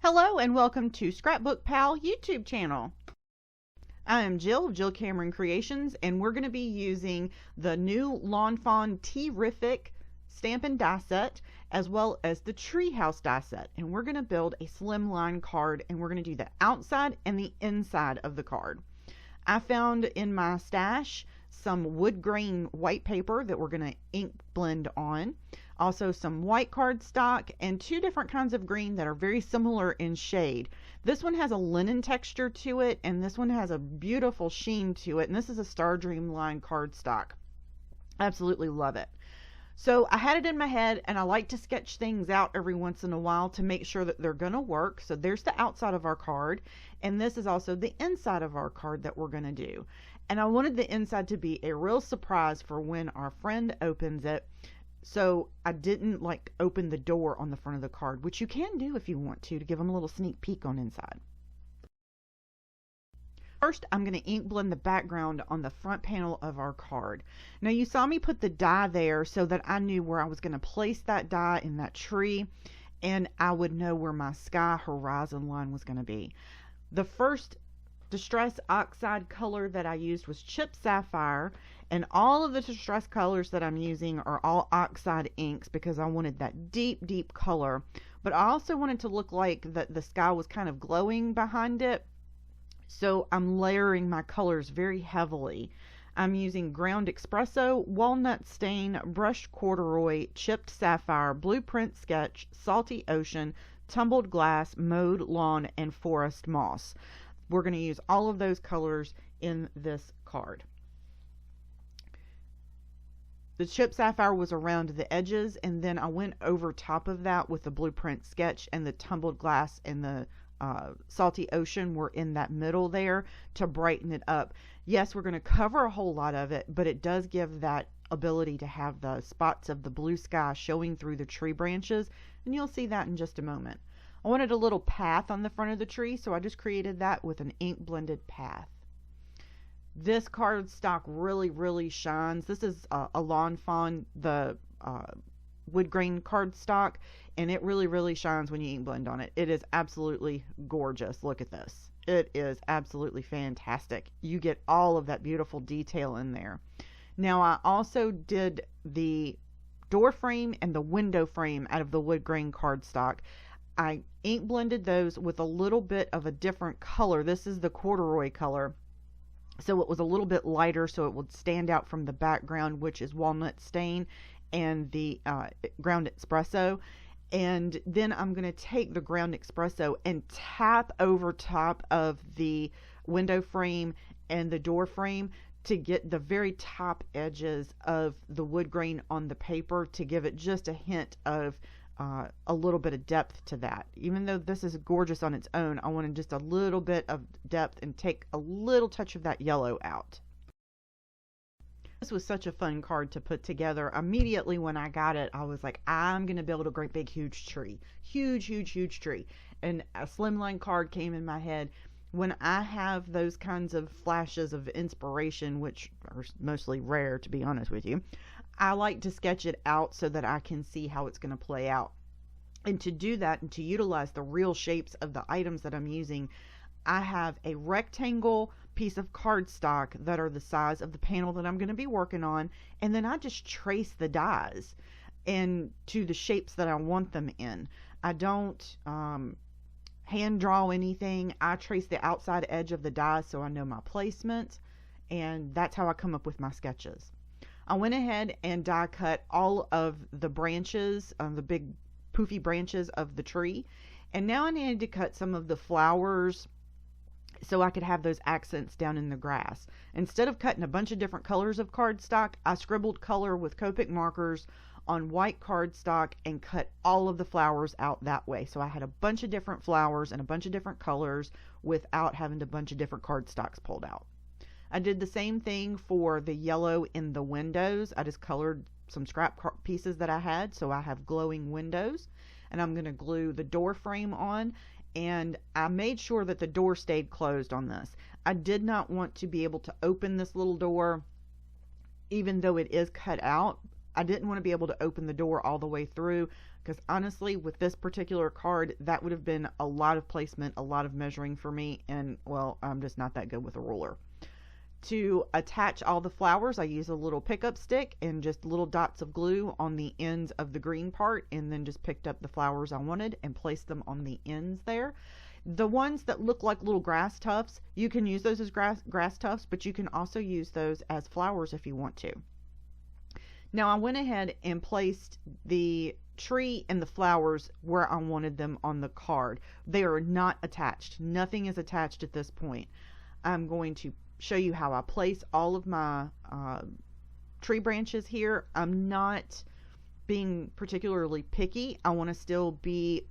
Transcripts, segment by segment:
Hello and welcome to ScrapbookPal YouTube channel. I am Jill of Jill Cameron Creations, and we're going to be using the new Lawn Fawn Tea-Rrific stamp and die set, as well as the Treehouse die set. And we're going to build a Slimline card, and we're going to do the outside and the inside of the card. I found in my stash some wood grain white paper that we're going to ink blend on. Also some white cardstock and two different kinds of green that are very similar in shade. This one has a linen texture to it, and this one has a beautiful sheen to it, and this is a Star Dream line cardstock. Absolutely love it. So I had it in my head, and I like to sketch things out every once in a while to make sure that they're going to work. So there's the outside of our card, and this is also the inside of our card that we're going to do. And I wanted the inside to be a real surprise for when our friend opens it. So I didn't like open the door on the front of the card, which you can do if you want to give them a little sneak peek on inside. First, I'm going to ink blend the background on the front panel of our card. Now you saw me put the die there so that I knew where I was going to place that die in that tree, and I would know where my sky horizon line was going to be. The first Distress Oxide color that I used was Chipped Sapphire, and all of the Distress colors that I'm using are all Oxide inks because I wanted that deep color, but I also wanted to look like that the sky was kind of glowing behind it, so I'm layering my colors very heavily. I'm using ground Espresso, Walnut Stain, Brushed Corduroy, Chipped Sapphire, Blueprint Sketch, Salty Ocean, Tumbled Glass, Mowed Lawn, and Forest Moss. We're going to use all of those colors in this card. The Chipped Sapphire was around the edges, and then I went over top of that with the Blueprint Sketch, and the Tumbled Glass and the Salty Ocean were in that middle there to brighten it up. Yes, we're going to cover a whole lot of it, but it does give that ability to have the spots of the blue sky showing through the tree branches, and you'll see that in just a moment. I wanted a little path on the front of the tree, so I just created that with an ink blended path. This cardstock really shines. This is a Lawn Fawn, the wood grain cardstock, and it really shines when you ink blend on it. It is absolutely gorgeous. Look at this. It is absolutely fantastic. You get all of that beautiful detail in there. Now I also did the door frame and the window frame out of the wood grain cardstock. I ink blended those with a little bit of a different color. This is the corduroy color, so it was a little bit lighter so it would stand out from the background, which is Walnut Stain and the ground Espresso. And then I'm going to take the ground Espresso and tap over top of the window frame and the door frame to get the very top edges of the wood grain on the paper to give it just a hint of a little bit of depth to that. Even though this is gorgeous on its own, I wanted just a little bit of depth and take a little touch of that yellow out. This was such a fun card to put together. Immediately when I got it, I was like, I'm going to build a great big huge tree. Huge tree. And a Slimline card came in my head. When I have those kinds of flashes of inspiration, which are mostly rare to be honest with you, I like to sketch it out so that I can see how it's going to play out. And to do that and to utilize the real shapes of the items that I'm using, I have a rectangle piece of cardstock that are the size of the panel that I'm going to be working on, and then I just trace the dies and to the shapes that I want them in. I don't hand draw anything. I trace the outside edge of the die so I know my placement, and that's how I come up with my sketches. I went ahead and die cut all of the branches, the big poofy branches of the tree, and now I needed to cut some of the flowers so I could have those accents down in the grass. Instead of cutting a bunch of different colors of cardstock, I scribbled color with Copic markers on white cardstock and cut all of the flowers out that way. So I had a bunch of different flowers and a bunch of different colors without having a bunch of different cardstocks pulled out. I did the same thing for the yellow in the windows. I just colored some scrap pieces that I had, so I have glowing windows. And I'm going to glue the door frame on, and I made sure that the door stayed closed on this. I did not want to be able to open this little door even though it is cut out. I didn't want to be able to open the door all the way through because honestly, with this particular card, that would have been a lot of placement, a lot of measuring for me, and well, I'm just not that good with a ruler. To attach all the flowers, I use a little pickup stick and just little dots of glue on the ends of the green part, and then just picked up the flowers I wanted and placed them on the ends there. The ones that look like little grass tufts, you can use those as grass tufts, but you can also use those as flowers if you want to. Now I went ahead and placed the tree and the flowers where I wanted them on the card. They are not attached. Nothing is attached at this point. I'm going to show you how I place all of my tree branches here. I'm not being particularly picky. I want to still be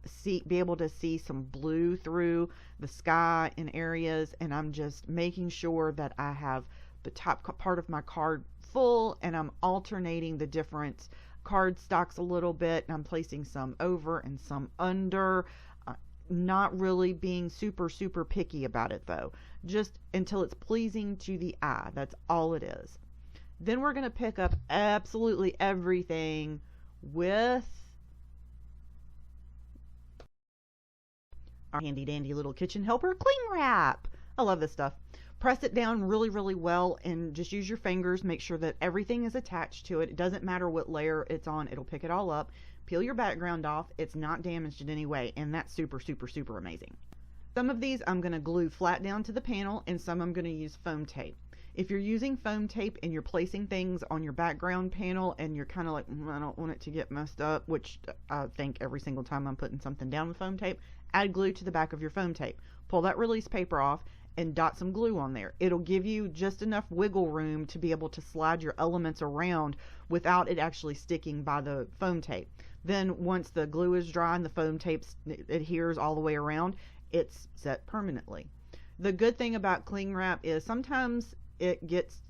able to see some blue through the sky in areas, and I'm just making sure that I have the top part of my card full, and I'm alternating the different cardstocks a little bit, and I'm placing some over and some under. Not really being super picky about it though, just until it's pleasing to the eye. That's all it is. Then we're going to pick up absolutely everything with our handy dandy little kitchen helper, cling wrap. I love this stuff. Press it down really well and just use your fingers. Make sure that everything is attached to it. It doesn't matter what layer it's on, it'll pick it all up. Peel your background off. It's not damaged in any way, and that's super amazing. Some of these I'm going to glue flat down to the panel, and some I'm going to use foam tape. If you're using foam tape and you're placing things on your background panel and you're kind of like, I don't want it to get messed up, which I think every single time I'm putting something down with foam tape, add glue to the back of your foam tape. Pull that release paper off and dot some glue on there. It'll give you just enough wiggle room to be able to slide your elements around without it actually sticking by the foam tape. Then once the glue is dry and the foam tape adheres all the way around, it's set permanently. The good thing about cling wrap is sometimes it gets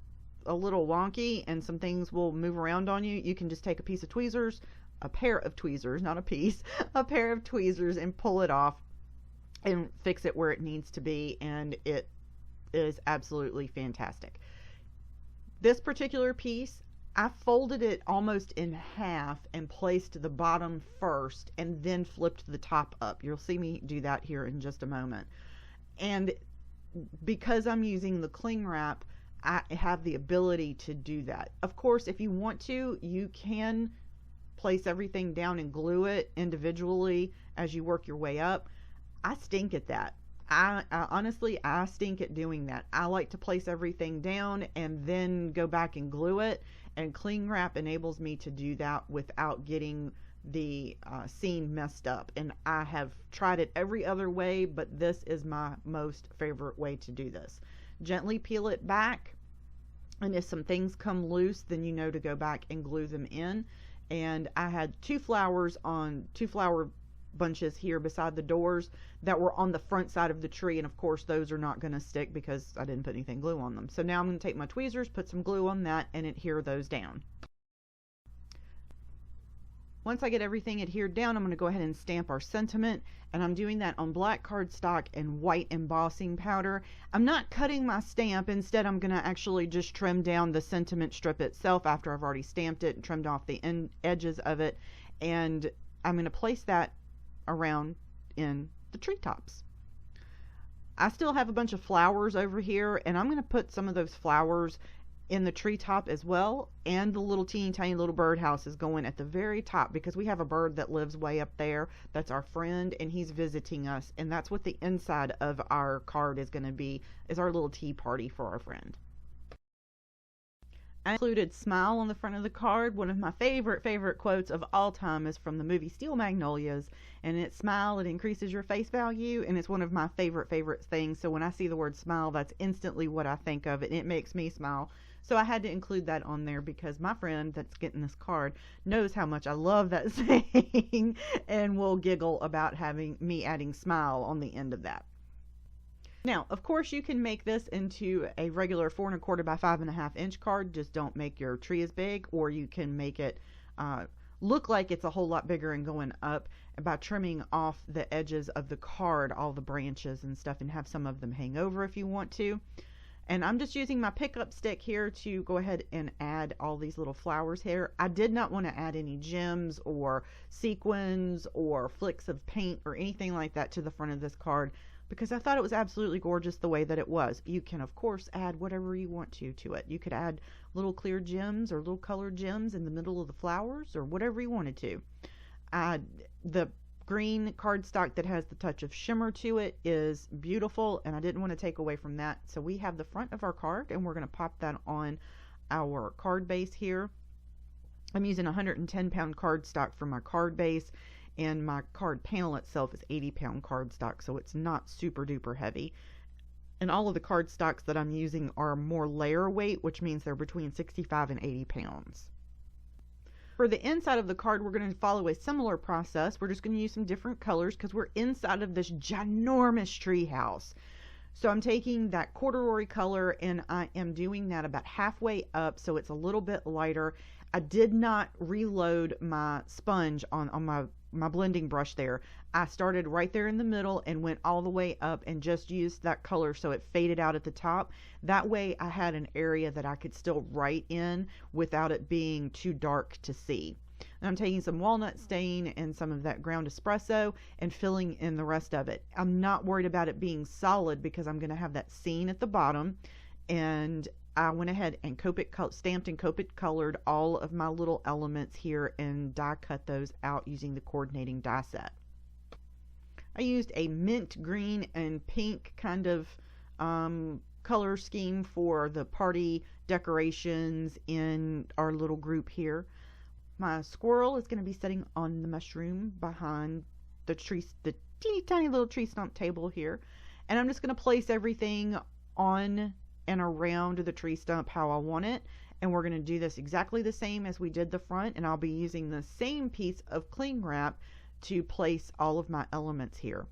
a little wonky and some things will move around on you. You can just take a piece of tweezers, a pair of tweezers, not a piece, a pair of tweezers, and pull it off and fix it where it needs to be, and it is absolutely fantastic. This particular piece, I folded it almost in half and placed the bottom first and then flipped the top up. You'll see me do that here in just a moment. And because I'm using the cling wrap, I have the ability to do that. Of course, if you want to, you can place everything down and glue it individually as you work your way up. I stink at that. I honestly stink at doing that. I like to place everything down and then go back and glue it, and cling wrap enables me to do that without getting the scene messed up. And I have tried it every other way, but this is my most favorite way to do this. Gently peel it back, and if some things come loose, then you know to go back and glue them in. And I had two flower bunches here beside the doors that were on the front side of the tree, and of course those are not going to stick because I didn't put anything glue on them. So now I'm going to take my tweezers, put some glue on that, and adhere those down. Once I get everything adhered down, I'm going to go ahead and stamp our sentiment, and I'm doing that on black cardstock and white embossing powder. I'm not cutting my stamp. Instead, I'm going to actually just trim down the sentiment strip itself after I've already stamped it and trimmed off the edges of it, and I'm going to place that around in the treetops. I still have a bunch of flowers over here, and I'm going to put some of those flowers in the treetop as well, and the little teeny tiny little birdhouse is going at the very top because we have a bird that lives way up there that's our friend, and he's visiting us, and that's what the inside of our card is going to be, is our little tea party for our friend. I included "Smile" on the front of the card. One of my favorite quotes of all time is from the movie Steel Magnolias, and it's "Smile, it increases your face value," and it's one of my favorite things. So when I see the word smile, that's instantly what I think of, and it makes me smile. So I had to include that on there because my friend that's getting this card knows how much I love that saying and will giggle about having me adding "smile" on the end of that. Now, of course, you can make this into a regular 4 1/4 by 5 1/2 inch card. Just don't make your tree as big, or you can make it look like it's a whole lot bigger and going up by trimming off the edges of the card, all the branches and stuff, and have some of them hang over if you want to. And I'm just using my pickup stick here to go ahead and add all these little flowers here. I did not want to add any gems or sequins or flicks of paint or anything like that to the front of this card, because I thought it was absolutely gorgeous the way that it was. You can, of course, add whatever you want to it. You could add little clear gems or little colored gems in the middle of the flowers or whatever you wanted to. The green cardstock that has the touch of shimmer to it is beautiful, and I didn't want to take away from that. So we have the front of our card, and we're going to pop that on our card base here. I'm using 110-pound cardstock for my card base, and my card panel itself is 80-pound cardstock, so it's not super duper heavy. And all of the cardstocks that I'm using are more layer weight, which means they're between 65 and 80 pounds. For the inside of the card, we're going to follow a similar process. We're just going to use some different colors because we're inside of this ginormous tree house. So I'm taking that corduroy color and I am doing that about halfway up so it's a little bit lighter. I did not reload my sponge on my blending brush there. I started right there in the middle and went all the way up and just used that color so it faded out at the top. That way I had an area that I could still write in without it being too dark to see. And I'm taking some walnut stain and some of that ground espresso and filling in the rest of it. I'm not worried about it being solid because I'm going to have that scene at the bottom, and I went ahead and stamped and Copic colored all of my little elements here and die cut those out using the coordinating die set. I used a mint green and pink kind of color scheme for the party decorations in our little group here. My squirrel is going to be sitting on the mushroom behind the teeny tiny little tree stump table here, and I'm just going to place everything on and around the tree stump how I want it. And we're going to do this exactly the same as we did the front, and I'll be using the same piece of cling wrap to place all of my elements here.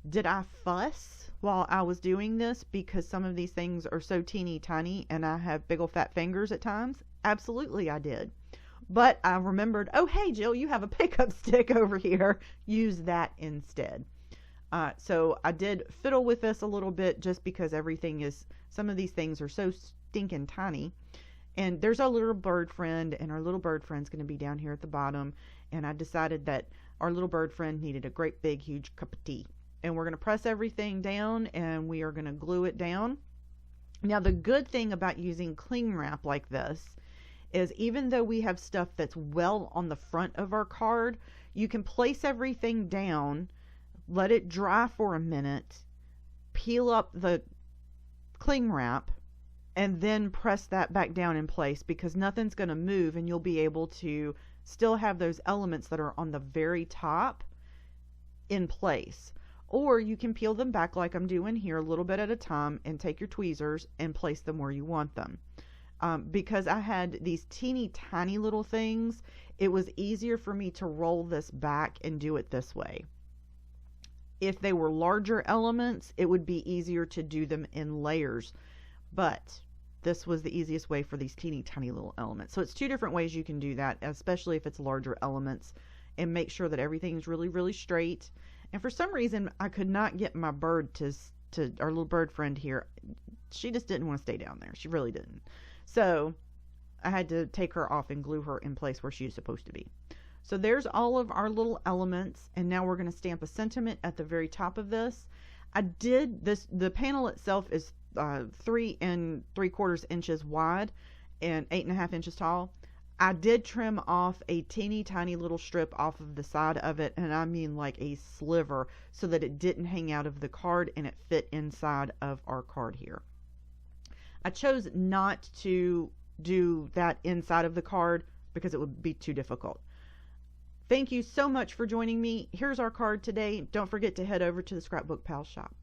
Did I fuss while I was doing this because some of these things are so teeny tiny and I have big old fat fingers at times? Absolutely I did. But I remembered, oh hey Jill, you have a pickup stick over here. Use that instead. So I did fiddle with this a little bit just because some of these things are so stinking tiny. And there's our little bird friend, and our little bird friend's going to be down here at the bottom. And I decided that our little bird friend needed a great big huge cup of tea. And we're going to press everything down and we are going to glue it down. Now the good thing about using cling wrap like this is even though we have stuff that's well on the front of our card, you can place everything down, let it dry for a minute, peel up the cling wrap, and then press that back down in place, because nothing's going to move and you'll be able to still have those elements that are on the very top in place. Or you can peel them back like I'm doing here a little bit at a time and take your tweezers and place them where you want them. Because I had these teeny tiny little things, it was easier for me to roll this back and do it this way. If they were larger elements, it would be easier to do them in layers, but this was the easiest way for these teeny tiny little elements. So it's two different ways you can do that, especially if it's larger elements, and make sure that everything's really, really straight. And for some reason, I could not get my bird to our little bird friend here. She just didn't want to stay down there. She really didn't. So I had to take her off and glue her in place where she's supposed to be. So there's all of our little elements, and now we're going to stamp a sentiment at the very top of this. The panel itself is 3 3/4 inches wide and 8.5 inches tall. I did trim off a teeny tiny little strip off of the side of it, and I mean like a sliver, so that it didn't hang out of the card and it fit inside of our card here. I chose not to do that inside of the card because it would be too difficult. Thank you so much for joining me. Here's our card today. Don't forget to head over to the ScrapbookPal shop.